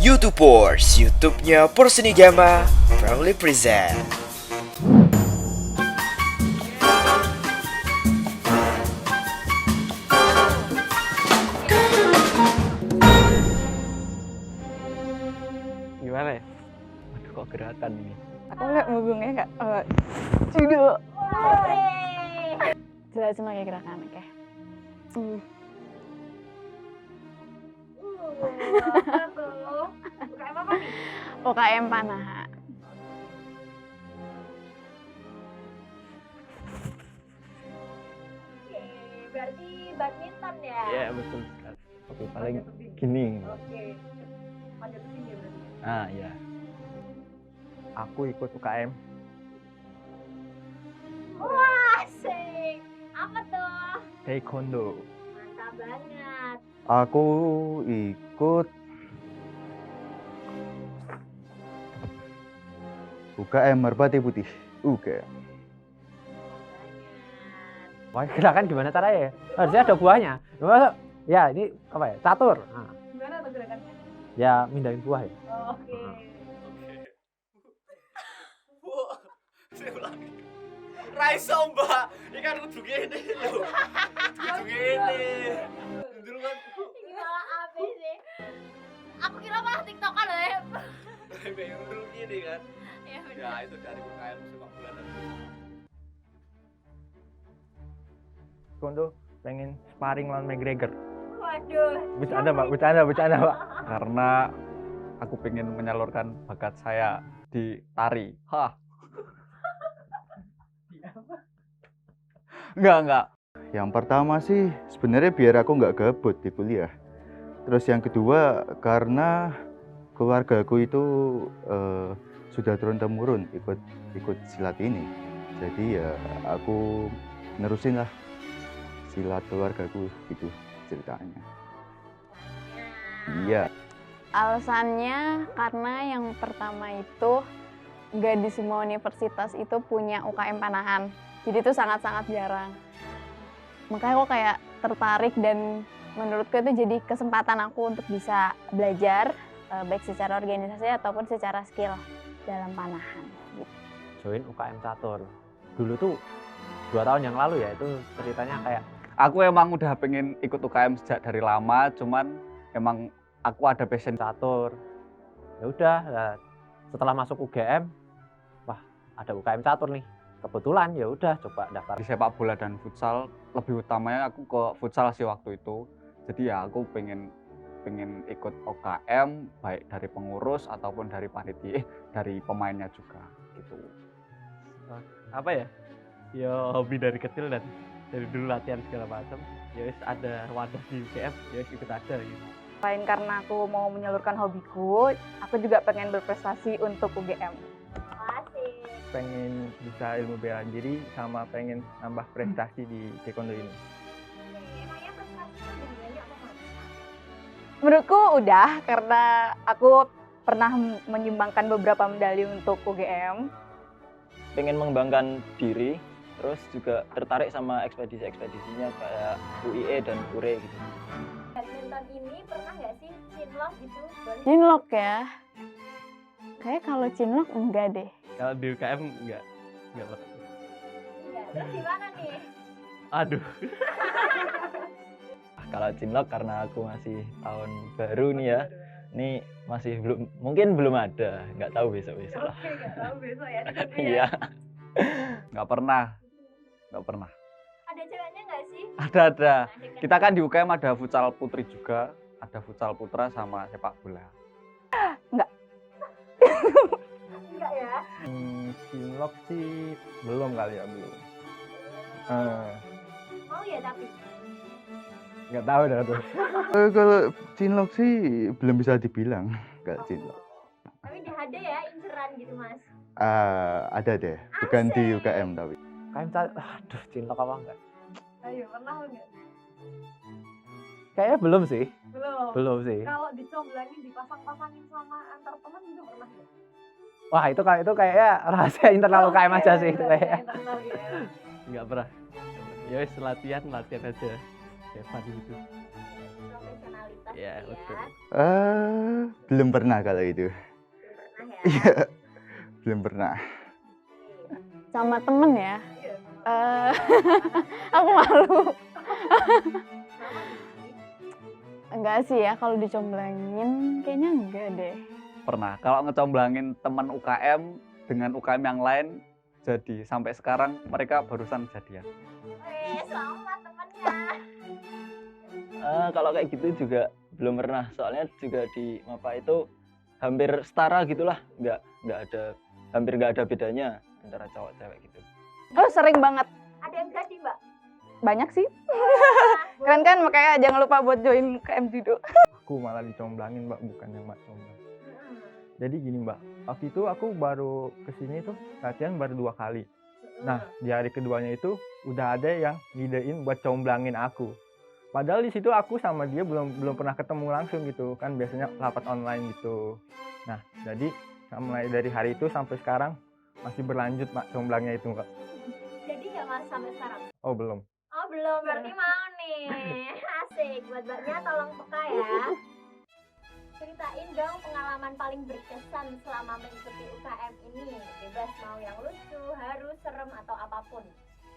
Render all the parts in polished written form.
YouTubers, YouTube-nya Porsenigama proudly present. Gimana ya? Aduh kok gerakan ini. Aku nggak ngubungnya nggak judo. Jelasin lagi gerakan, oke. UKM Panahan. Oke, berarti badminton ya? Iya betul sekali. Oke paling gini. Oke, panjat tebing ya berarti? Ah iya. Aku ikut UKM. Wah, asik! Apa tuh? Taekwondo. Mantap banget. Aku ikut UKM Merpati Putih. UKM. Wah gerakan gimana caranya ya? Harusnya ada buahnya. Masa- Ya ini apa ya? Catur. Nah, Gimana tuh gerakannya? ya mindahin buah ya. Oke. Bu, saya ulangi. Raiso mbak, ini kan kudu gini lho. Kudu gini. Dulu kan Gimana apa sih? Aku kira malah tiktokan ya. pengen dulu gini kan. Ya bener. Ya itu dari UKM sepak bola tadi. Taekwondo pengen sparring lawan McGregor. Waduh. Bercanda mbak, bercanda mbak. Karena aku pengen menyalurkan bakat saya di tari. Hah. Enggak. Yang pertama sih sebenarnya biar aku nggak gabut di kuliah. Terus yang kedua karena keluargaku itu sudah turun-temurun ikut silat ini. Jadi ya aku nerusin lah silat keluargaku gitu ceritanya. Iya. Alasannya karena yang pertama itu nggak di semua universitas itu punya UKM Panahan. Jadi itu sangat-sangat jarang. Makanya aku kayak tertarik dan menurutku itu jadi kesempatan aku untuk bisa belajar baik secara organisasi ataupun secara skill dalam panahan. Gitu. Join UKM Catur. Dulu tuh 2 tahun yang lalu ya, itu ceritanya kayak aku emang udah pengen ikut UKM sejak dari lama, cuman emang aku ada passion catur. Ya udah, setelah masuk UGM, wah ada UKM catur nih. Kebetulan ya udah coba daftar di sepak bola dan futsal. Lebih utamanya aku ke futsal sih waktu itu. Jadi ya aku pengen ikut UKM baik dari pengurus ataupun dari panitia, dari pemainnya juga gitu. Apa ya? Ya hobi dari kecil dan dari dulu latihan segala macam. Ya wis ada wadah di UGM, ya wis ikut aja gitu. Selain karena aku mau menyalurkan hobiku, aku juga pengen berprestasi untuk UGM. Asik. Pengen bisa ilmu bela diri sama pengen nambah prestasi di taekwondo ini. Emangnya prestasinya lebih banyak apa mas? Menurutku udah, karena aku pernah menyumbangkan beberapa medali untuk UGM. Pengen mengembangkan diri, terus juga tertarik sama ekspedisi-ekspedisinya kayak UIE dan URE gitu. Badminton ini pernah nggak sih cinlok gitu? Boleh? Cinlok ya. Kayak kalau cinlok enggak deh. Kalau di UKM enggak Enggak. Terus gimana nih? Aduh. Kalau cinlok karena aku masih tahun baru nih ya, ini masih mungkin belum ada, nggak tahu besok-besok lah. Oke, nggak tahu besok ya. ditunggu ya. Iya. Nggak pernah. Ada ceweknya nggak sih? Ada. Nah, Kita kan di UKM ada futsal putri juga, ada futsal putra sama sepak bola. enggak ya? Cinlok sih belum kali ya, belum. Mau ya tapi? Nggak tahu dah tuh. Kalau cinlok sih belum bisa dibilang kalau cinlok. Tapi udah ada ya inceran gitu mas? Ada deh, bukan di UKM tapi. Aduh, cinlok apa enggak? Ayo, pernah nggak? Kayaknya belum sih. Belum. sih. Kalau dicomblangin, dipasang-pasangin sama antar teman juga pernah nggak? Wah, itu kayaknya rahasia internal UKM aja sih itu kayaknya. Internal gitu ya. Enggak pernah. Ya wis latihan aja. Hebat gitu. Profesionalitas pasti Iya, ya. betul. Belum pernah kalau itu. Pernah ya. Iya, belum pernah. Sama temen ya. Aku malu. Enggak sih ya, kalau dicomblangin kayaknya enggak deh. Pernah. Kalau ngecomblangin teman UKM dengan UKM yang lain, jadi sampai sekarang mereka barusan jadian. Wih, selamat temennya. Kalau kayak gitu juga belum pernah. Soalnya juga di MAPA itu hampir setara gitulah. Hampir nggak ada bedanya antara cowok cewek gitu. Oh, sering banget. Ada yang jadi, Mbak? Banyak sih. Keren kan? Makanya jangan lupa buat join UKM Judo. Aku malah dicomblangin mbak, bukan yang mbak comblang. Jadi gini mbak, waktu itu aku baru kesini tuh latihan baru 2 kali. Nah di hari keduanya itu udah ada yang ngidein buat comblangin aku. Padahal di situ aku sama dia belum pernah ketemu langsung gitu kan, biasanya rapat online gitu. Nah jadi mulai dari hari itu sampai sekarang masih berlanjut mbak comblangnya itu mbak. Jadi nggak mas sampai sekarang? Oh belum. Oh belum, berarti mau nih. Asik, buat mbaknya tolong peka ya. Ceritain dong pengalaman paling berkesan selama mengikuti UKM ini. Bebas mau yang lucu, haru, serem, atau apapun.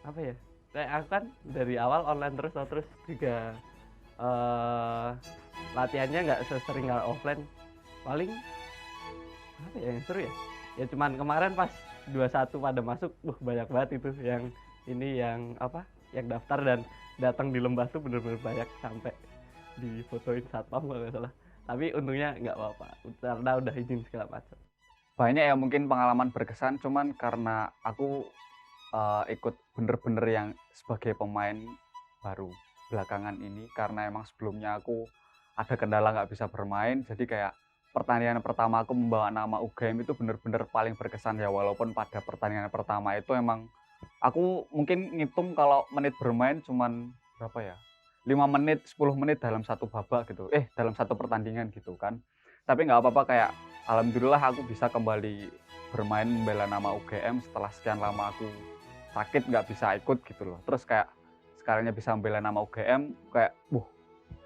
Apa ya, kayak aku kan dari awal online terus juga latihannya nggak sesering kalau offline. Paling apa ya yang seru ya cuman kemarin pas 21 pada masuk banyak banget itu yang ini yang apa yang daftar dan datang di lembah tuh bener-bener banyak sampai difotoin satpam kalau nggak salah. Tapi untungnya nggak apa-apa karena udah izin segala macam. Banyak ya mungkin pengalaman berkesan, cuman karena aku ikut bener-bener yang sebagai pemain baru belakangan ini, karena emang sebelumnya aku ada kendala nggak bisa bermain, jadi kayak pertandingan pertama aku membawa nama UGM itu bener-bener paling berkesan ya. Walaupun pada pertandingan pertama itu emang aku mungkin ngitung kalau menit bermain cuman berapa ya, 5 menit, 10 menit dalam satu babak gitu, dalam satu pertandingan gitu kan. Tapi nggak apa-apa, kayak alhamdulillah aku bisa kembali bermain membela nama UGM setelah sekian lama aku sakit nggak bisa ikut gitu loh. Terus kayak sekalinya bisa membela nama UGM, kayak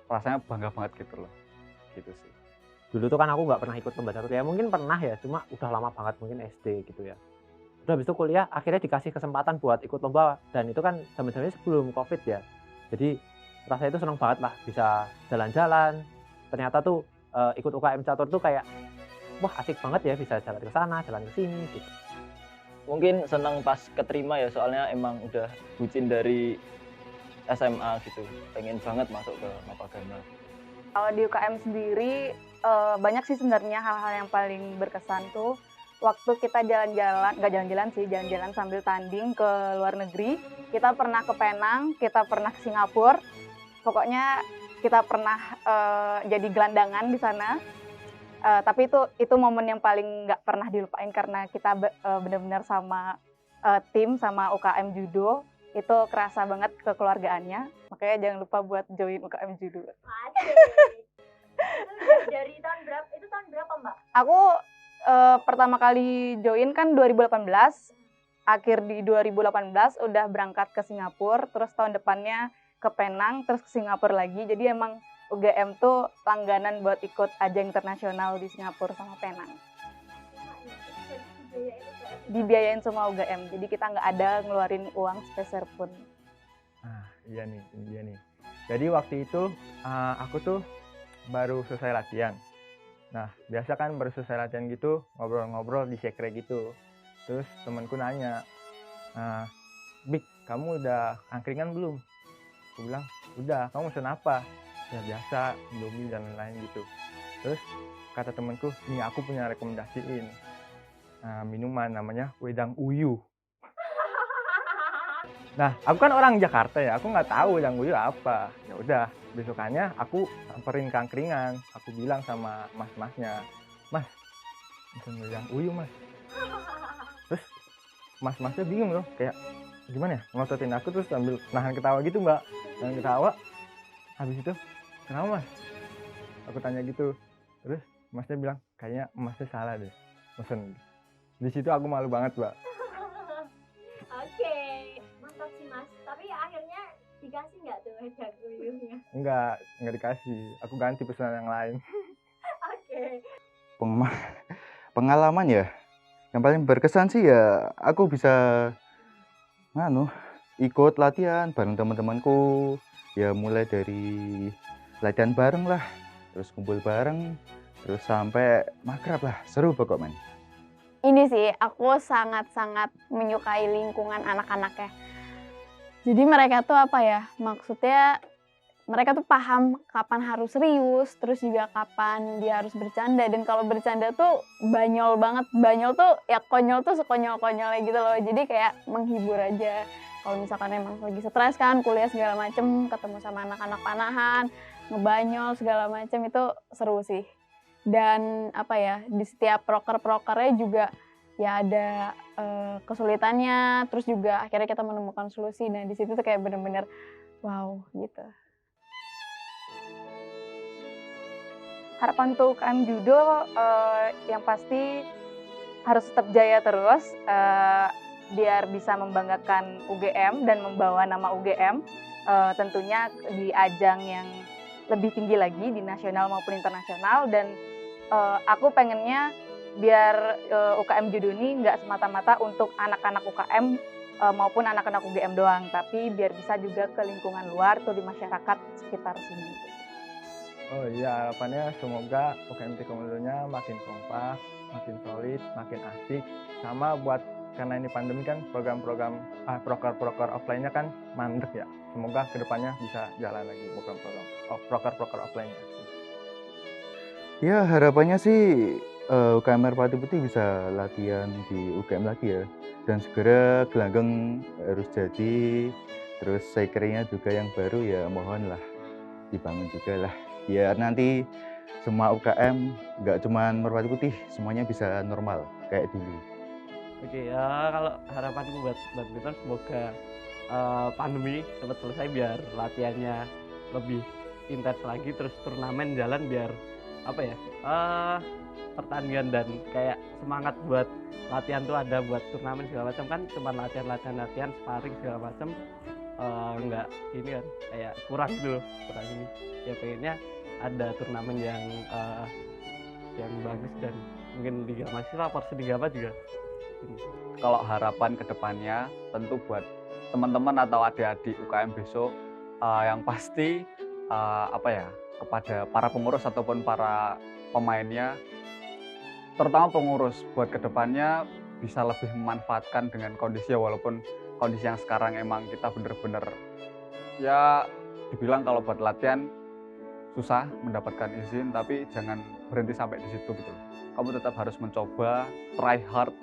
rasanya bangga banget gitu loh, gitu sih. Dulu tuh kan aku nggak pernah ikut lomba catur ya, mungkin pernah ya, cuma udah lama banget, mungkin SD gitu ya. Udah habis itu kuliah akhirnya dikasih kesempatan buat ikut lomba, dan itu kan zaman-zamannya sebelum Covid ya. Jadi rasanya itu seneng banget lah, bisa jalan-jalan. Ternyata tuh ikut UKM catur tuh kayak wah asik banget ya, bisa jalan ke sana, jalan ke sini gitu. Mungkin senang pas keterima ya, soalnya emang udah bucin dari SMA gitu. Pengen banget masuk ke MAPA Gama. Kalau di UKM sendiri banyak sih sebenarnya hal-hal yang paling berkesan tuh waktu kita jalan-jalan sambil tanding ke luar negeri. Kita pernah ke Penang, kita pernah ke Singapura. Pokoknya kita pernah jadi gelandangan di sana. Tapi itu momen yang paling nggak pernah dilupain karena kita benar-benar sama tim sama UKM Judo. Itu kerasa banget kekeluargaannya. Makanya jangan lupa buat join UKM Judo. Asik. Dari tahun berapa? Itu tahun berapa, Mbak? Aku pertama kali join kan 2018. Akhir di 2018 udah berangkat ke Singapura. Terus tahun depannya ke Penang, terus ke Singapura lagi. Jadi emang UGM tuh langganan buat ikut ajang internasional di Singapura sama Penang. Dibiayain semua UGM, jadi kita nggak ada ngeluarin uang sepeser pun. Nah, iya nih, ini dia nih. Jadi waktu itu aku tuh baru selesai latihan. Nah, biasa kan baru selesai latihan gitu, ngobrol-ngobrol di sekre gitu. Terus temanku nanya, Bik, kamu udah angkringan belum? Aku bilang, udah, kamu pesen apa? Ya biasa, Indomie dan lain-lain gitu. Terus kata temanku, nih aku punya rekomendasiin minuman namanya wedang uyu. Nah, aku kan orang Jakarta ya, aku nggak tahu wedang uyu apa. Ya udah, besokannya aku samperin ke angkringan. Aku bilang sama mas-masnya, Mas, pesen wedang uyu mas. Terus mas-masnya bingung loh, kayak gimana ya, ngototin aku terus sambil nahan ketawa gitu mbak. Nahan ketawa, habis itu, kenapa mas? Aku tanya gitu. Terus masnya bilang, kayaknya masnya salah deh, pesen. Di situ aku malu banget mbak. Oke, mantap sih mas. Tapi akhirnya dikasih nggak tuh wedang uyuhnya? Enggak dikasih. Aku ganti pesanan yang lain. Oke. Pengalaman ya, yang paling berkesan sih ya aku bisa ikut latihan bareng teman-temanku, ya mulai dari latihan bareng lah, terus kumpul bareng, terus sampai makrab lah, seru pokoknya. Ini sih, aku sangat-sangat menyukai lingkungan anak-anaknya. Jadi mereka tuh apa ya, maksudnya mereka tuh paham kapan harus serius, terus juga kapan dia harus bercanda. Dan kalau bercanda tuh banyol banget. Banyol tuh ya konyol tuh sekonyol-konyolnya gitu loh. Jadi kayak menghibur aja. Kalau misalkan emang lagi stres kan, kuliah segala macem, ketemu sama anak-anak panahan, ngebanyol segala macem, itu seru sih. Dan apa ya, di setiap proker-prokernya juga ya ada kesulitannya, terus juga akhirnya kita menemukan solusi. Nah di situ tuh kayak bener-bener wow gitu. Harapan untuk UKM Judo yang pasti harus tetap jaya terus biar bisa membanggakan UGM dan membawa nama UGM tentunya di ajang yang lebih tinggi lagi di nasional maupun internasional. Dan aku pengennya biar UKM Judo ini nggak semata-mata untuk anak-anak UKM maupun anak-anak UGM doang, tapi biar bisa juga ke lingkungan luar tuh di masyarakat sekitar sini. Oh iya, harapannya semoga UKM Taekwondo-nya makin kompak, makin solid, makin asik. Sama buat, karena ini pandemi kan, program-program proker-proker offline-nya kan mandek ya. Semoga kedepannya bisa jalan lagi program-program proker-proker offline-nya. Ya harapannya sih UKM Merpati Putih bisa latihan di UGM lagi ya. Dan segera gelanggang harus jadi, terus sekernya juga yang baru ya mohonlah dibangun juga lah. Biar nanti semua UKM nggak cuma Merpati Putih, semuanya bisa normal kayak dulu. Oke, ya kalau harapanku buat badminton semoga pandemi cepat selesai biar latihannya lebih intens lagi, terus turnamen jalan biar apa ya, pertandingan dan kayak semangat buat latihan tuh ada buat turnamen segala macam. Kan cuma latihan sparring segala macam, nggak ini kan kayak kurang gitu, kurang ini. Ya pengennya ada turnamen yang bagus dan mungkin Liga Mahasiswa, Perseliga apa juga. Kalau harapan kedepannya tentu buat teman-teman atau adik-adik UKM besok, yang pasti apa ya, kepada para pengurus ataupun para pemainnya, terutama pengurus, buat kedepannya bisa lebih memanfaatkan dengan kondisi, walaupun kondisi yang sekarang emang kita bener-bener ya dibilang kalau buat latihan susah mendapatkan izin, tapi jangan berhenti sampai di situ gitu. Kamu tetap harus mencoba, try hard.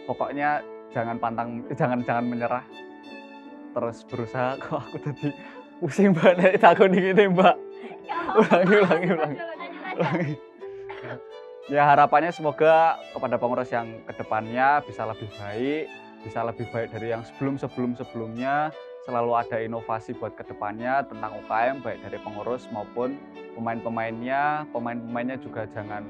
Pokoknya jangan menyerah. Terus berusaha. Kok aku tadi pusing banget takut ini, Mbak. Ulangi. Ya harapannya semoga kepada pengurus yang kedepannya bisa lebih baik dari yang sebelumnya. Selalu ada inovasi buat kedepannya tentang UKM, baik dari pengurus maupun pemain-pemainnya. Pemain-pemainnya juga jangan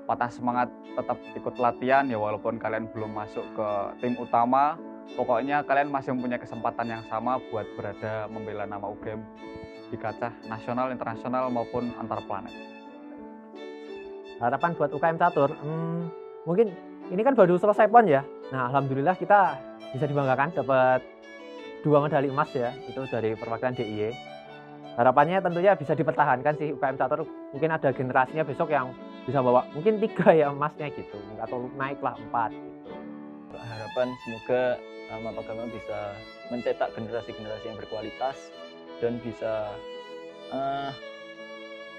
patah semangat, tetap ikut latihan ya, walaupun kalian belum masuk ke tim utama. Pokoknya kalian masih mempunyai kesempatan yang sama buat berada membela nama UGM di kancah nasional, internasional maupun antar planet. Harapan buat UKM Catur, mungkin ini kan baru selesai PON ya. Nah, alhamdulillah kita bisa dibanggakan dapat 2 medali emas ya, itu dari perwakilan DIY. Harapannya tentunya bisa dipertahankan sih UKM Catur. Mungkin ada generasinya besok yang bisa bawa mungkin 3 ya emasnya gitu, atau naiklah 4 gitu. Harapan semoga Mapag Gama bisa mencetak generasi-generasi yang berkualitas dan bisa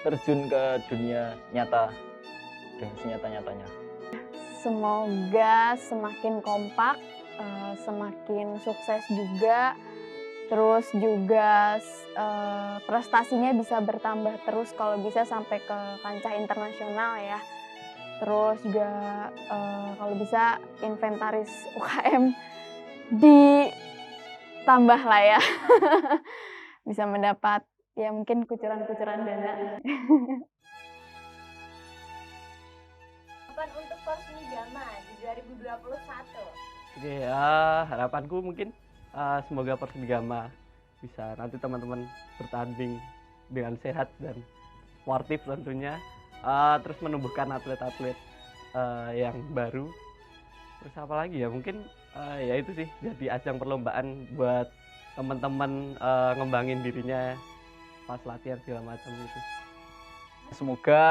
terjun ke dunia nyata dengan senyata-nyatanya. Semoga semakin kompak, semakin sukses juga, terus juga prestasinya bisa bertambah terus, kalau bisa sampai ke kancah internasional ya. Terus juga kalau bisa inventaris UKM ditambah lah ya. Bisa mendapat ya mungkin kucuran-kucuran dana. Harapan untuk Persmi Gama di 2021. Oke, harapanku mungkin semoga Persmi Gama bisa nanti teman-teman bertanding dengan sehat dan sportif tentunya. Terus menumbuhkan atlet-atlet yang baru. Terus apa lagi ya, mungkin ya itu sih, jadi ajang perlombaan buat teman-teman ngembangin dirinya pas latihan segala macam gitu. Semoga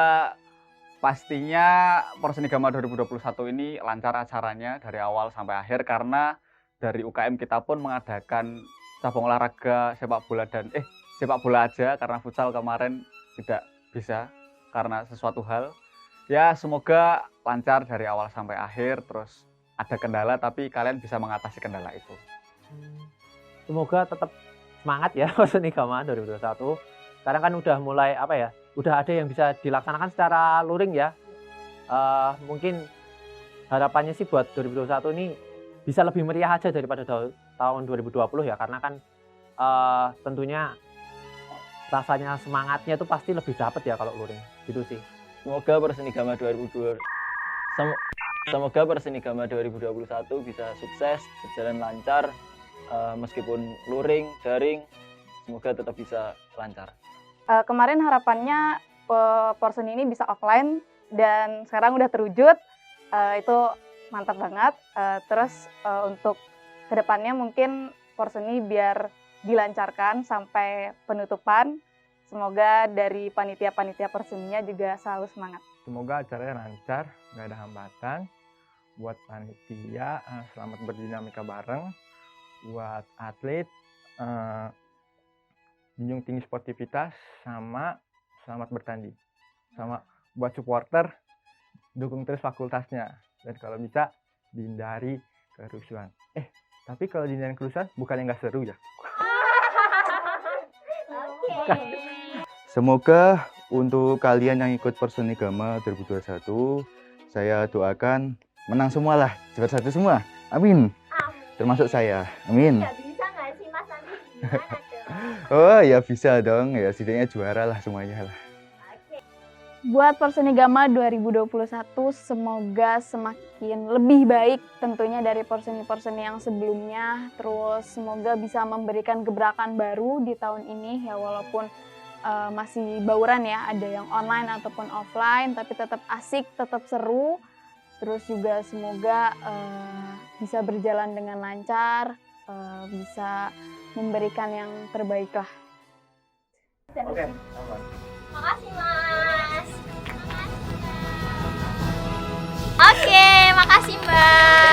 pastinya Porsenigama 2021 ini lancar acaranya dari awal sampai akhir, karena dari UKM kita pun mengadakan cabang olahraga sepak bola aja karena futsal kemarin tidak bisa karena sesuatu hal. Ya semoga lancar dari awal sampai akhir, terus ada kendala tapi kalian bisa mengatasi kendala itu. Semoga tetap semangat ya Porsenigama 2021. Sekarang kan udah mulai udah ada yang bisa dilaksanakan secara luring ya. Mungkin harapannya sih buat 2021 ini bisa lebih meriah aja daripada tahun 2020 ya, karena kan tentunya rasanya semangatnya itu pasti lebih dapet ya kalau luring gitu sih. Semoga Porsenigama 2021 bisa sukses, berjalan lancar, meskipun luring, daring, semoga tetap bisa lancar. Kemarin harapannya Porsen ini bisa offline dan sekarang udah terwujud, itu mantap banget. Terus untuk kedepannya mungkin Porsen ini biar dilancarkan sampai penutupan. Semoga dari panitia-panitia Porsennya juga selalu semangat. Semoga acaranya lancar, nggak ada hambatan. Buat panitia, selamat berdinamika bareng. Buat atlet, junjung tinggi sportivitas, sama selamat bertanding. Sama buat supporter, dukung terus fakultasnya. Dan kalau bisa, dihindari kerusuhan. Tapi kalau dihindari kerusuhan, bukannya nggak seru ya? Semoga untuk kalian yang ikut Porsenigama 2021, saya doakan menang semua lah, juara satu semua. Amin. Termasuk saya. Amin. Nggak bisa nggak sih Mas, nanti gimana dong? Oh ya bisa dong, ya setidaknya juara lah semuanya lah. Buat Porsenigama 2021 semoga semakin lebih baik tentunya dari porseni-porseni yang sebelumnya. Terus semoga bisa memberikan gebrakan baru di tahun ini ya, walaupun masih bauran ya, ada yang online ataupun offline, tapi tetap asik, tetap seru. Terus juga semoga bisa berjalan dengan lancar, bisa memberikan yang terbaik lah. Oke, aman. Makasih Mas. Oke, makasih Mbak.